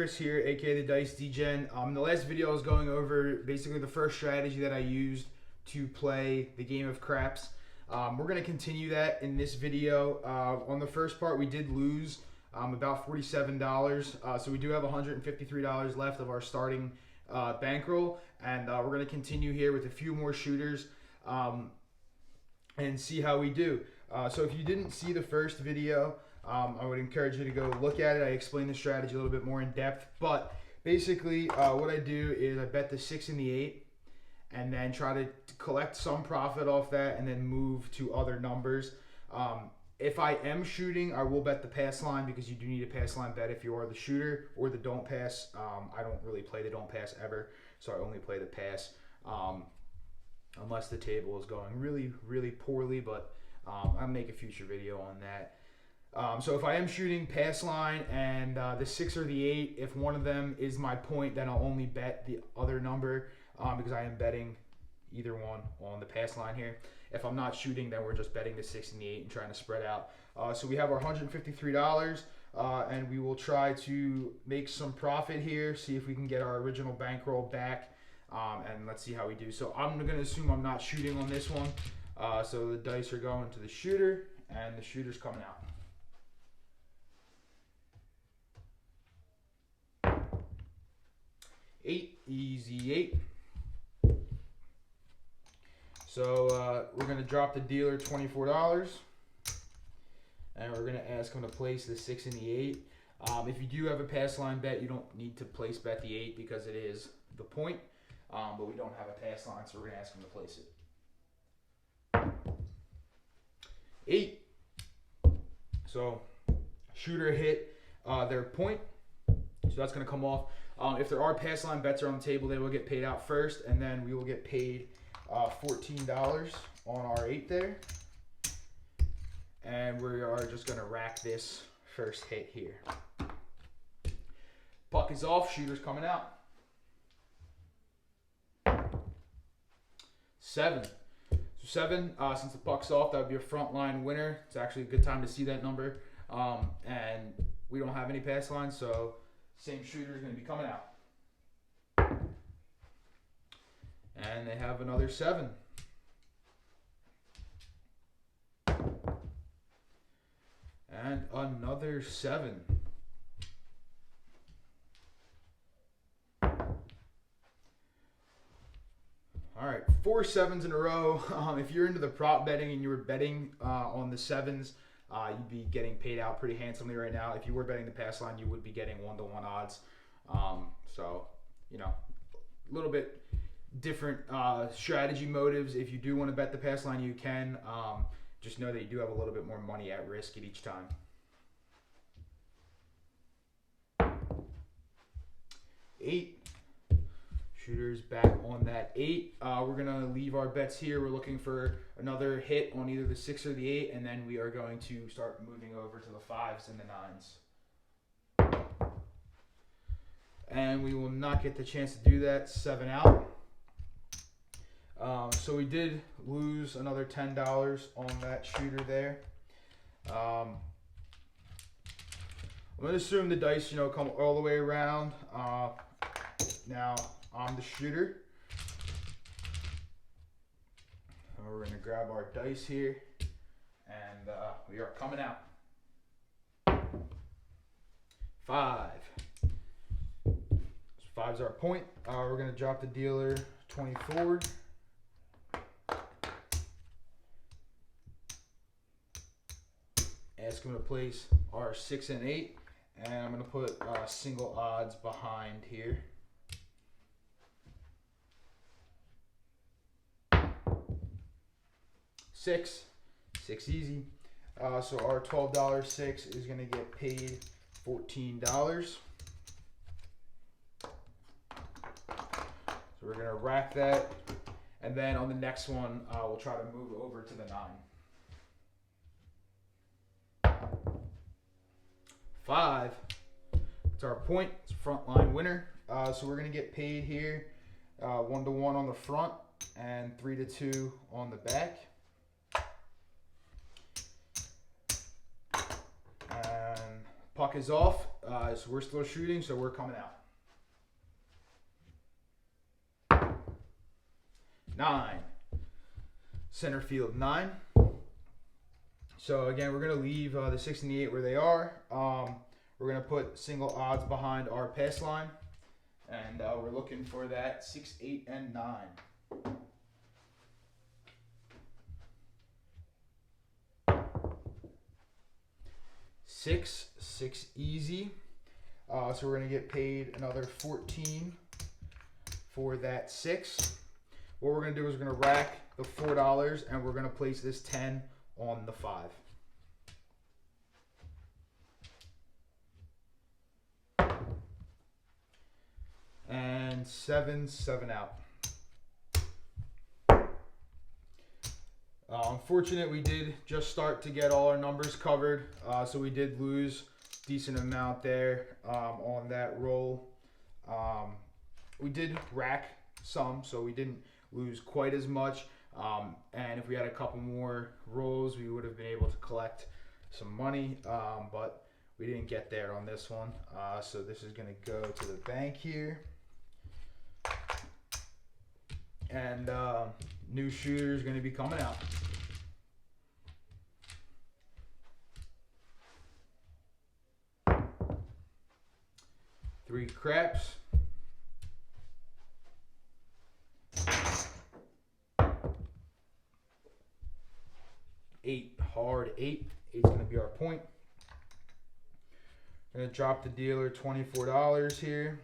Chris here, aka the Dice Degen. In the last video I was going over basically the first strategy that I used to play the game of craps. We're going to continue that in this video. On the first part we did lose about $47, so we do have $153 left of our starting bankroll, and we're going to continue here with a few more shooters and see how we do. So if you didn't see the first video, I would encourage you to go look at it. I explain the strategy a little bit more in depth, but basically what I do is I bet the 6 and the 8 and then try to collect some profit off that and then move to other numbers. If I am shooting, I will bet the pass line because you do need a pass line bet if you are the shooter, or the don't pass. I don't really play the don't pass ever, so I only play the pass unless the table is going really, really poorly, but I'll make a future video on that. So if I am shooting pass line and the 6 or the 8, if one of them is my point, then I'll only bet the other number because I am betting either one on the pass line here. If I'm not shooting, then we're just betting the 6 and the 8 and trying to spread out. So we have our $153 and we will try to make some profit here, see if we can get our original bankroll back, and let's see how we do. So I'm going to assume I'm not shooting on this one. So the dice are going to the shooter and the shooter's coming out. 8, easy 8. So we're going to drop the dealer $24, and we're going to ask him to place the 6 and the 8. If you do have a pass line bet, you don't need to place bet the 8 because it is the point, but we don't have a pass line, so we're going to ask him to place it. 8. So shooter hit their point, so that's going to come off. If there are pass line bets on the table, they will get paid out first, and then we will get paid $14 on our 8 there. And we are just going to rack this first hit here. Puck is off, shooter's coming out. 7. So 7, since the puck's off, that would be a front line winner. It's actually a good time to see that number. And we don't have any pass lines, so same shooter is going to be coming out. And they have another 7. And another 7. All right, 4 7s in a row. If you're into the prop betting and you were betting on the 7s, you'd be getting paid out pretty handsomely right now. If you were betting the pass line, you would be getting 1-to-1 odds. So, you know, a little bit different strategy motives. If you do want to bet the pass line, you can. Just know that you do have a little bit more money at risk at each time. 8. Shooter's back on that 8. We're going to leave our bets here. We're looking for another hit on either the 6 or the 8, and then we are going to start moving over to the 5s and the 9s. And we will not get the chance to do that. 7 out. So we did lose another $10 on that shooter there. I'm going to assume the dice, come all the way around. Now I'm the shooter. So we're going to grab our dice here, and we are coming out. 5. So 5's our point. We're going to drop the dealer 24. Ask him to place our 6 and 8, and I'm going to put single odds behind here. 6 easy. So our $12 6 is going to get paid $14. So we're going to rack that, and then on the next one, we'll try to move over to the 9. 5. It's our point. It's a front line winner. So we're going to get paid here 1-to-1 on the front and 3-to-2 on the back. puck is off, so we're still shooting, so we're coming out. 9. Center field 9. So again, we're going to leave the 6 and the 8 where they are. We're going to put single odds behind our pass line. And we're looking for that 6, 8, and 9. 6, 6 easy. So we're going to get paid another 14 for that 6. What we're going to do is we're going to rack the $4 and we're going to place this 10 on the 5. And 7, 7 out. Unfortunate, we did just start to get all our numbers covered, so we did lose a decent amount there on that roll. We did rack some, so we didn't lose quite as much. And if we had a couple more rolls, we would have been able to collect some money, but we didn't get there on this one. So this is going to go to the bank here. And new shooter is going to be coming out. Three craps. 8 hard 8. 8's going to be our point. Going to drop the dealer $24 here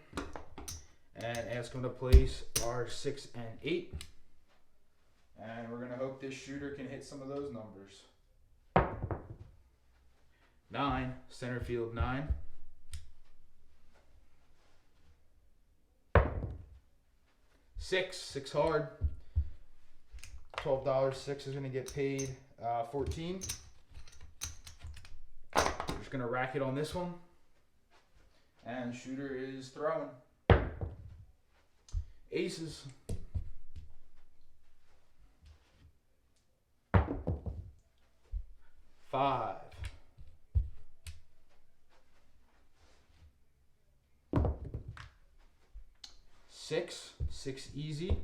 and ask him to place our 6 and 8. And we're going to hope this shooter can hit some of those numbers. 9, center field 9. 6, 6 hard. $12, 6 is going to get paid 14. We're just going to rack it on this one. And shooter is throwing. Aces. 5. 6, 6 easy.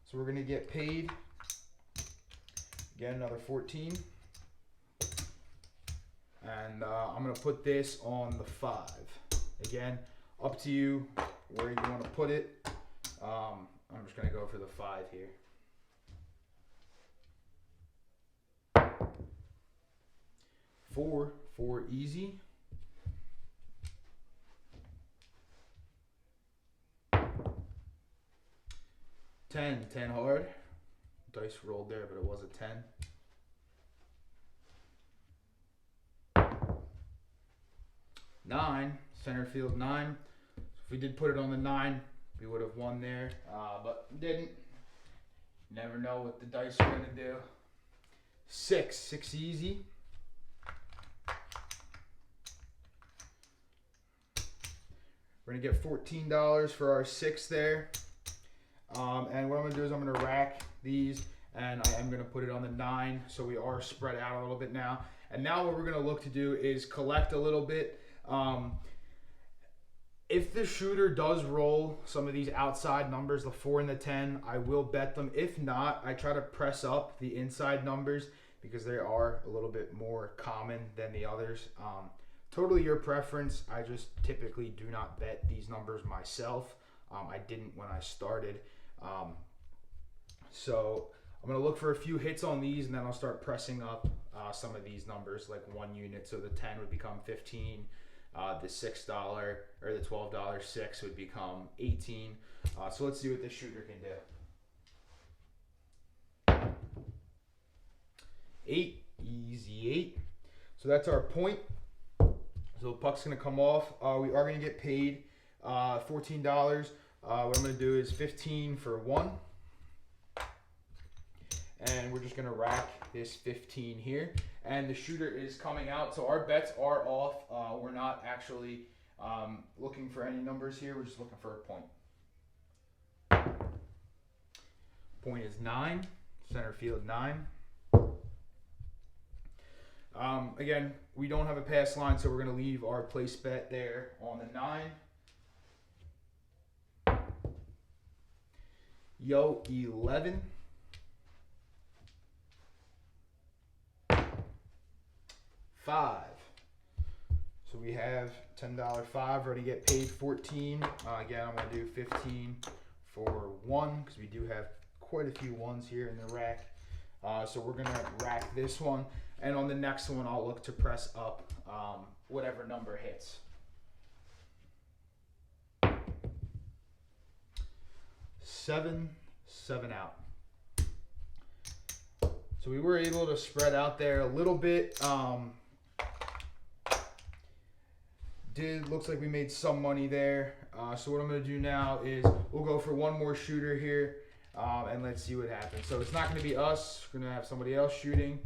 So we're going to get paid. Again, another 14. And I'm going to put this on the 5. Again, up to you where you want to put it. I'm just going to go for the 5 here. 4, 4 easy. 10, 10 hard. Dice rolled there, but it was a 10. 9, center field 9. So if we did put it on the 9, we would have won there, but didn't. Never know what the dice are going to do. 6, 6 easy. We're going to get $14 for our 6 there. And what I'm going to do is I'm going to rack these, and I am going to put it on the 9, so we are spread out a little bit now. And now what we're going to look to do is collect a little bit. If the shooter does roll some of these outside numbers, the 4 and the 10, I will bet them. If not, I try to press up the inside numbers because they are a little bit more common than the others. Totally your preference. I just typically do not bet these numbers myself. I didn't when I started. So I'm going to look for a few hits on these, and then I'll start pressing up some of these numbers, like 1 unit. So the 10 would become 15. The $6 or the $12 6 would become 18. So let's see what this shooter can do. 8, easy 8. So that's our point. So the puck's going to come off. We are going to get paid $14. What I'm going to do is 15 for 1. And we're just going to rack this 15 here. And the shooter is coming out. So our bets are off. We're not actually looking for any numbers here. We're just looking for a point. Point is 9. Center field 9. Again, we don't have a pass line, so we're going to leave our place bet there on the 9. Yo, 11. 5. So we have $10 5, already get paid 14. Again, I'm going to do 15 for 1 because we do have quite a few ones here in the rack. So we're going to rack this one. And on the next one, I'll look to press up whatever number hits. 7, 7 out. So we were able to spread out there a little bit. Looks like we made some money there. So what I'm going to do now is we'll go for one more shooter here, and let's see what happens. So it's not going to be us. We're going to have somebody else shooting.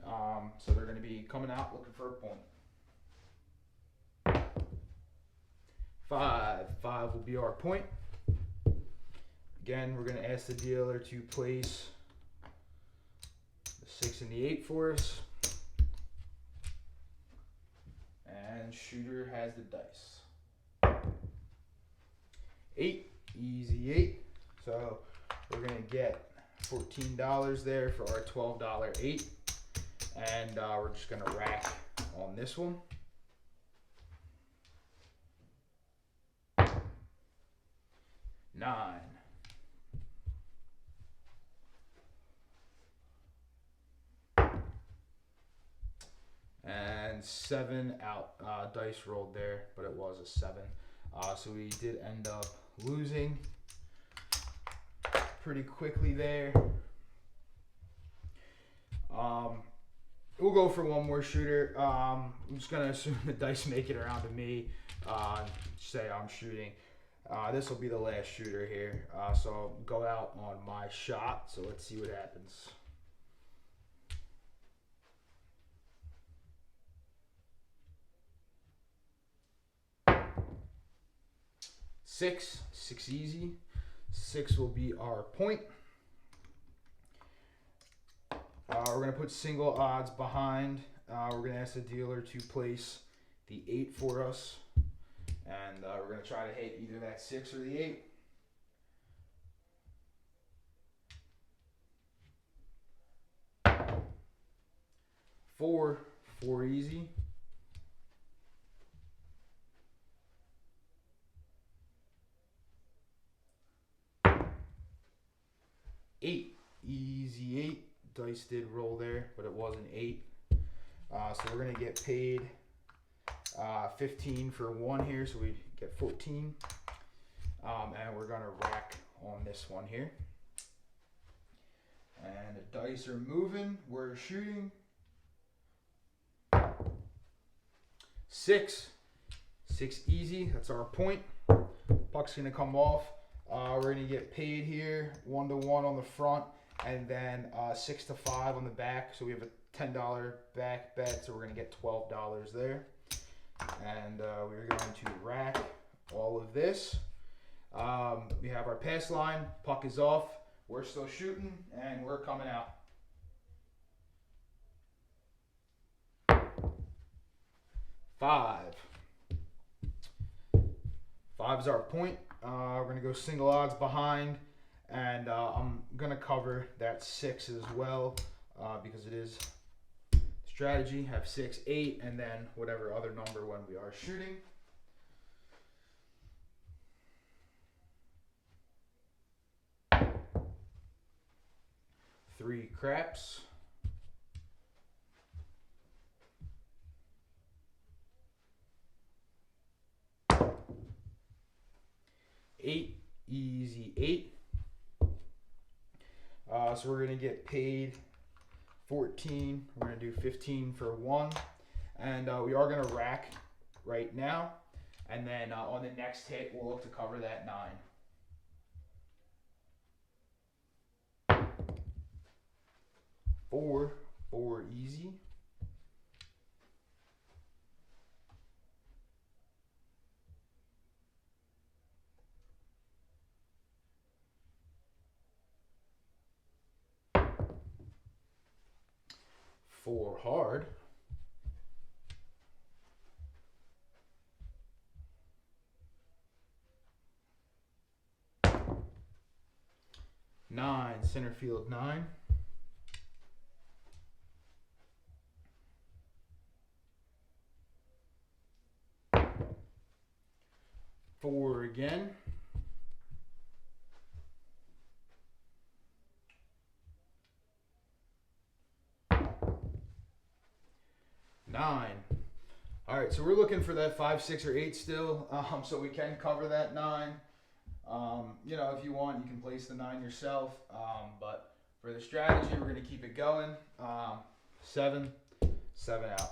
So they're going to be coming out looking for a point. 5. 5 will be our point. Again, we're going to ask the dealer to place the 6 and the 8 for us. And shooter has the dice. 8, easy 8. So we're going to get $14 there for our $12 8. And we're just going to rack on this one. 9. And 7 out. Dice rolled there, but it was a 7. So we did end up losing pretty quickly there. We'll go for one more shooter. I'm just going to assume the dice make it around to me. Say I'm shooting. This will be the last shooter here. So I'll go out on my shot. So let's see what happens. 6, 6 easy. 6 will be our point. We're going to put single odds behind. We're going to ask the dealer to place the 8 for us. And we're going to try to hit either that 6 or the 8. Four easy. 8, easy 8. Dice did roll there, but it was an 8. So we're going to get paid 15 for 1 here, so we get 14. And we're going to rack on this one here. And the dice are moving. We're shooting. 6 easy. That's our point. Puck's going to come off. We're going to get paid here 1-1 on the front, and then 6-5 on the back. So we have a $10 back bet, so we're going to get $12 there. And we're going to rack all of this. We have our pass line. Puck is off. We're still shooting, and we're coming out. 5. 5 is our point. We're going to go single odds behind, and I'm going to cover that 6 as well because it is strategy. Have 6, 8, and then whatever other number when we are shooting. 3 craps. 8, easy 8. So we're going to get paid 14. We're going to do 15 for 1. And we are going to rack right now. And then on the next hit, we'll look to cover that 9. 4 easy. 4 hard. 9, center field 9. 4 again. 9. All right, so we're looking for that 5, 6, or 8 still, so we can cover that 9. You know, if you want, you can place the 9 yourself, but for the strategy, we're going to keep it going. 7, 7 out.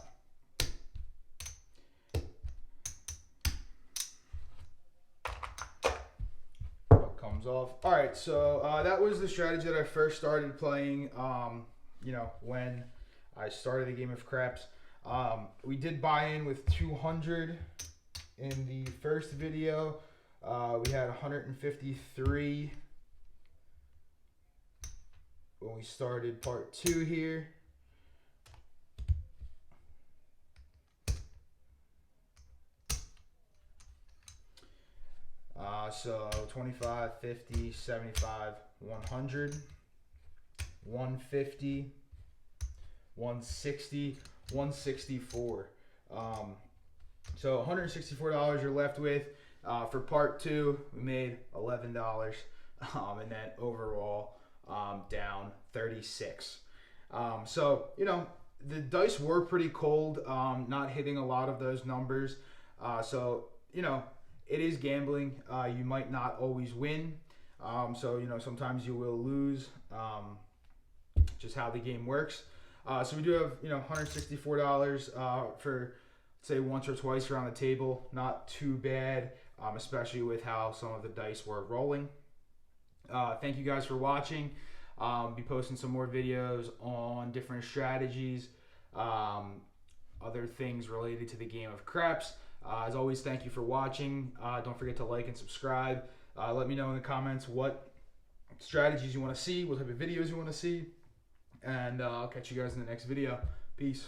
Comes off. All right, so that was the strategy that I first started playing, you know, when I started the game of craps. We did buy in with 200 in the first video. We had 153 when we started part 2 here. So 25, 50, 75, 100, 150, 160, 164. So $164 you're left with. For part 2, we made $11, and then overall down 36. So, you know, the dice were pretty cold, not hitting a lot of those numbers. So, you know, it is gambling. You might not always win. So, you know, sometimes you will lose. Just how the game works. So we do have, you know, $164 for, say, once or twice around the table. Not too bad, especially with how some of the dice were rolling. Thank you guys for watching. Be posting some more videos on different strategies, other things related to the game of craps. As always, thank you for watching. Don't forget to like and subscribe. Let me know in the comments what strategies you want to see, what type of videos you want to see, and I'll catch you guys in the next video. Peace.